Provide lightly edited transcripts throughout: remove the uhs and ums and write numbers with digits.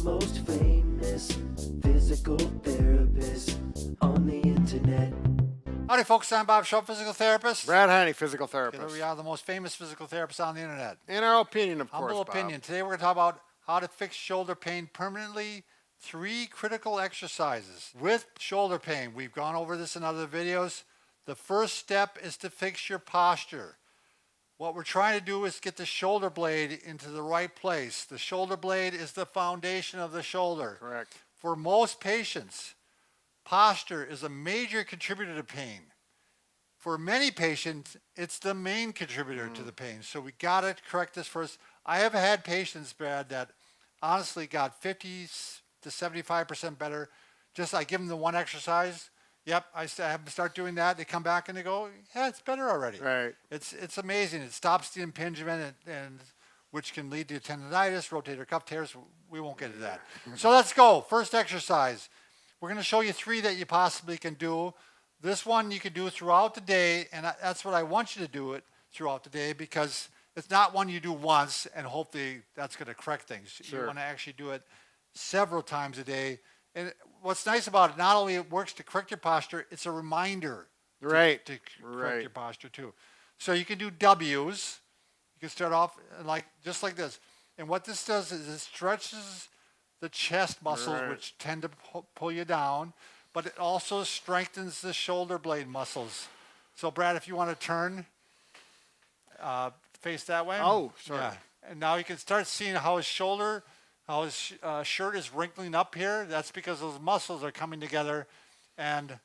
most famous physical therapist on the internet. Howdy, folks. I'm Bob Shaw, physical therapist. Brad Heine, physical Here therapist. we are, the most famous physical therapists on the internet. In our opinion, of course, Humble Bob. opinion. Today we're going to talk about how to fix shoulder pain permanently. 3 critical exercises with shoulder pain. We've gone over this in other videos. The first step is to fix your posture. What we're trying to do is get the shoulder blade into the right place. The shoulder blade is the foundation of the shoulder. Correct. For most patients, posture is a major contributor to pain. For many patients, it's the main contributor to the pain. So we got to correct this first. I have had patients, Brad, that honestly got 50 to 75% better. Just I give them the one exercise. Yep, I have them start doing that. They come back and they go, yeah, it's better already. Right. It's amazing. It stops the impingement and which can lead to tendonitis, rotator cuff tears. We won't get into that. So let's go. First exercise. We're going to show you 3 that you possibly can do. This one you can do throughout the day, and that's what I want you to do it throughout the day because it's not one you do once and hopefully that's going to correct things. Sure. You want to actually do it several times a day. And what's nice about it, not only it works to correct your posture, it's a reminder Right. to correct your posture too. So you can do W's. You can start off just like this. And what this does is it stretches the chest muscles, Right. which tend to pull you down, but it also strengthens the shoulder blade muscles. So Brad, if you want to turn, face that way. Oh, sorry. Yeah. And now you can start seeing how his shoulder, how his shirt is wrinkling up here. That's because those muscles are coming together and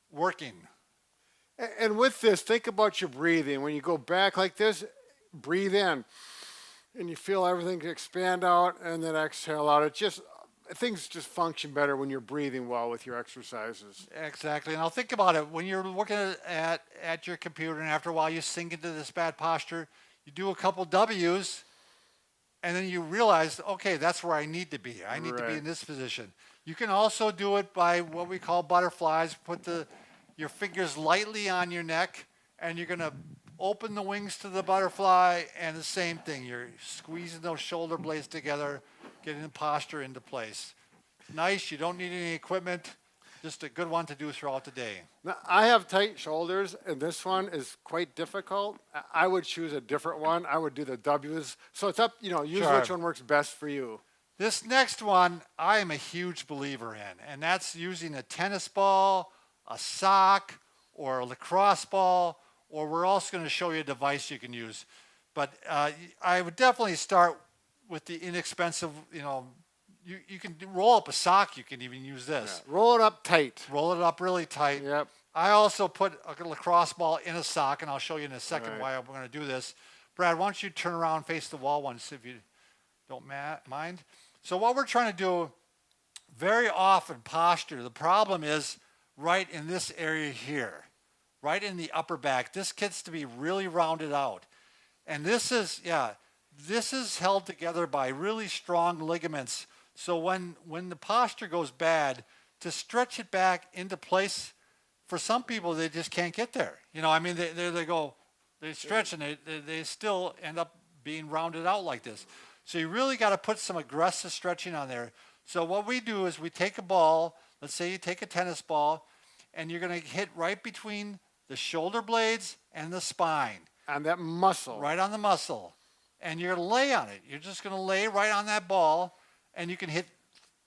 working. And with this, think about your breathing. When you go back like this, breathe in. And you feel everything expand out and then exhale out. Things just function better when you're breathing well with your exercises. Exactly. And I'll think about it. When you're looking at your computer and after a while you sink into this bad posture, you do a couple W's and then you realize, okay, that's where I need to be. I need to be Right. in this position. You can also do it by what we call butterflies. Put your fingers lightly on your neck and you're going to open the wings to the butterfly and the same thing. You're squeezing those shoulder blades together, getting the posture into place. Nice. You don't need any equipment. Just a good one to do throughout the day. Now, I have tight shoulders, and this one is quite difficult. I would choose a different one. I would do the W's. So it's up, use Sure. which one works best for you. This next one, I am a huge believer in, and that's using a tennis ball, a sock, or a lacrosse ball, or we're also going to show you a device you can use. But I would definitely start with the inexpensive, you can roll up a sock. You can even use this. Yeah. Roll it up tight. Roll it up really tight. Yep. I also put a lacrosse ball in a sock, and I'll show you in a second Right. why I'm going to do this. Brad, why don't you turn around and face the wall once if you don't mind. So what we're trying to do, very often posture, the problem is right in this area here, right in the upper back. This gets to be really rounded out. And this is held together by really strong ligaments. So when the posture goes bad, to stretch it back into place, for some people, they just can't get there. They stretch and they still end up being rounded out like this. So you really got to put some aggressive stretching on there. So what we do is we take a ball, let's say you take a tennis ball, and you're going to hit right between the shoulder blades and the spine. On that muscle. Right on the muscle. And you're going to lay on it. You're just going to lay right on that ball, and you can hit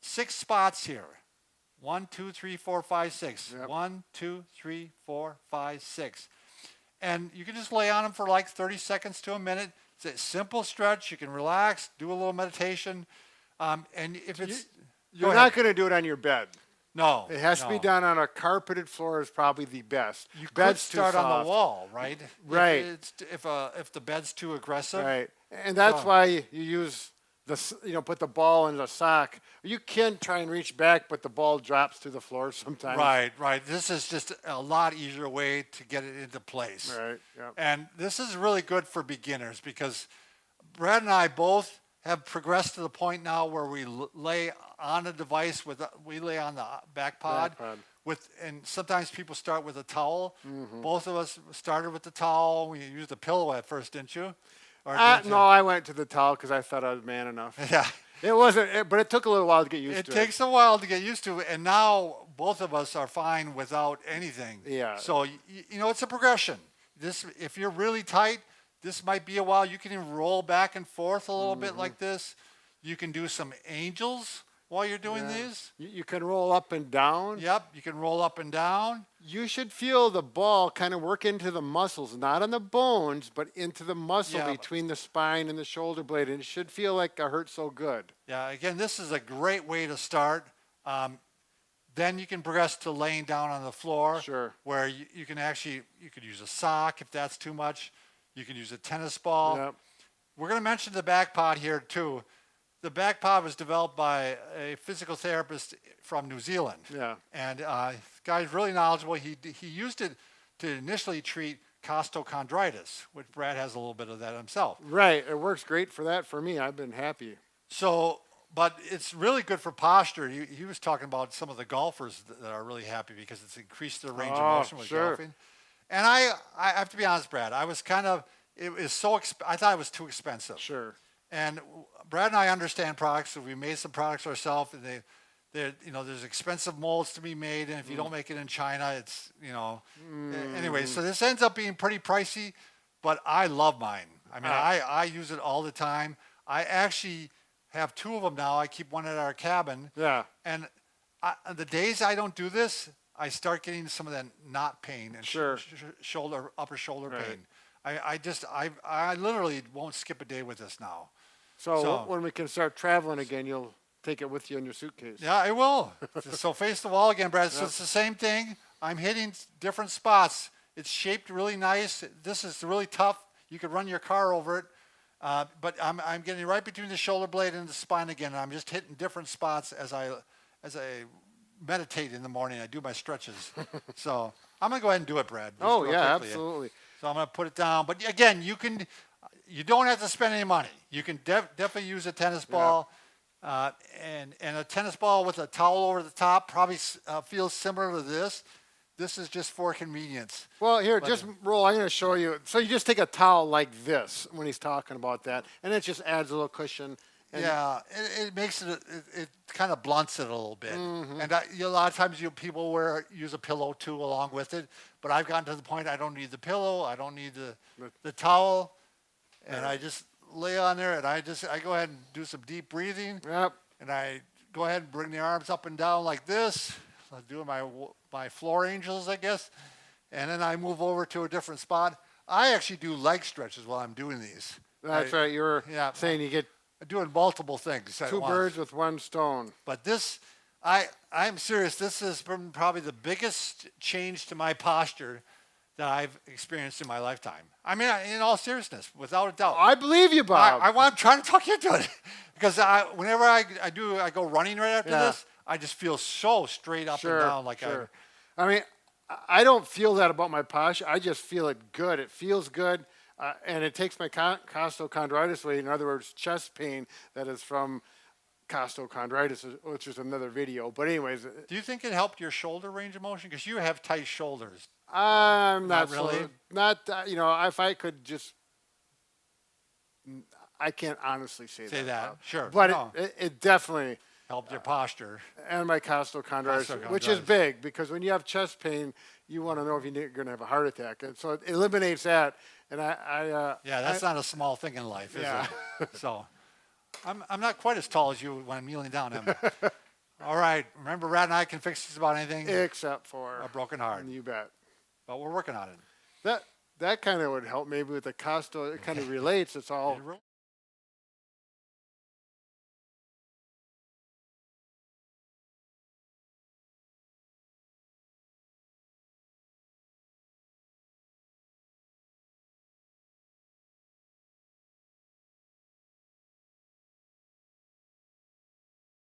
6 spots here. 1, 2, 3, 4, 5, 6. Yep. 1, 2, 3, 4, 5, 6. And you can just lay on them for like 30 seconds to a minute. It's a simple stretch. You can relax, do a little meditation. And if it's... You're not going to do it on your bed. No. It has to be done on a carpeted floor is probably the best. You could Bed's start too on the soft. wall, right? Right. If the bed's too aggressive. Right. And that's why you use put the ball in the sock. You can try and reach back, but the ball drops to the floor sometimes. Right. This is just a lot easier way to get it into place. Right. Yep. And this is really good for beginners because Brad and I both have progressed to the point now where we lay on a device we lay on the back pod. And sometimes people start with a towel. Mm-hmm. Both of us started with the towel. We used a pillow at first, didn't you? No, I went to the towel because I thought I was man enough. Yeah. It wasn't, but it took a little while to get used It to takes a while to get used to, and now both of us are fine without anything. Yeah. So it's a progression. If you're really tight, this might be a while. You can even roll back and forth a little bit like this. You can do some angels while you're doing these. You can roll up and down. Yep, you can roll up and down. You should feel the ball kind of work into the muscles, not on the bones, but into the muscle Yeah. between the spine and the shoulder blade, and it should feel like it hurts so good. Yeah, again, this is a great way to start. Then you can progress to laying down on the floor. Sure. Where you can actually, you could use a sock if that's too much. You could use a tennis ball. Yep. We're going to mention the back pod here too. The back pod was developed by a physical therapist from New Zealand. Yeah. And the guy's really knowledgeable. He used it to initially treat costochondritis, which Brad has a little bit of that himself. Right. It works great for that for me. I've been happy. So, but it's really good for posture. He was talking about some of the golfers that are really happy because it's increased their range of motion with sure. golfing. And I have to be honest, Brad, I was kind of, it was so, I thought it was too expensive. Sure. And Brad and I understand products, so we made some products ourselves, and there's expensive molds to be made, and if you don't make it in China, it's, anyway, so this ends up being pretty pricey, but I love mine. I mean, I use it all the time. I actually have two of them now. I keep one at our cabin. Yeah. And the days I don't do this, I start getting some of that knot pain and Sure. upper shoulder Right. pain. I literally won't skip a day with this now. So when we can start traveling again, you'll take it with you in your suitcase. Yeah, I will. So face the wall again, Brad. So it's the same thing. I'm hitting different spots. It's shaped really nice. This is really tough. You could run your car over it. But I'm getting right between the shoulder blade and the spine again. And I'm just hitting different spots as I meditate in the morning. I do my stretches. So I'm going to go ahead and do it, Brad. just Oh, real yeah, quickly. absolutely. So I'm going to put it down. But again, you don't have to spend any money. You can definitely use a tennis ball. And a tennis ball with a towel over the top probably feels similar to this. This is just for convenience. Well, here, just roll. I'm going to show you. So you just take a towel like this when he's talking about that, and it just adds a little cushion. And Yeah, it makes it kind of blunts it a little bit. And a lot of times people use a pillow too along with it. But I've gotten to the point I don't need the pillow. I don't need the towel. And I just lay on there, and I go ahead and do some deep breathing. Yep. And I go ahead and bring the arms up and down like this. I'm doing my floor angels, I guess. And then I move over to a different spot. I actually do leg stretches while I'm doing these. That's right. You were saying you get I'm doing multiple things at two once. birds with one stone. But this, I'm serious. This has been probably the biggest change to my posture that I've experienced in my lifetime. I mean, in all seriousness, without a doubt. I believe you, Bob. I'm trying to talk you into it because whenever I go running right after this, I just feel so straight up and down. I mean, I don't feel that about my posture. I just feel it good. It feels good, and it takes my costochondritis away. In other words, chest pain that is from costochondritis, which is another video. But anyways, Do you think it helped your shoulder range of motion? Because you have tight shoulders. I'm not really? If I could just, I can't honestly say that. Bob. Sure. But No. it definitely. Helped your posture. And my costochondritis, which is big because when you have chest pain, you want to know if you're going to have a heart attack, and so it eliminates that. And That's not a small thing in life, is it? So, I'm not quite as tall as you when I'm kneeling down, am I? All right, remember, Rad and I can fix just about anything except for a broken heart, You bet. but we're working on it. That kind of would help maybe with the costo. It kind of relates. It's all.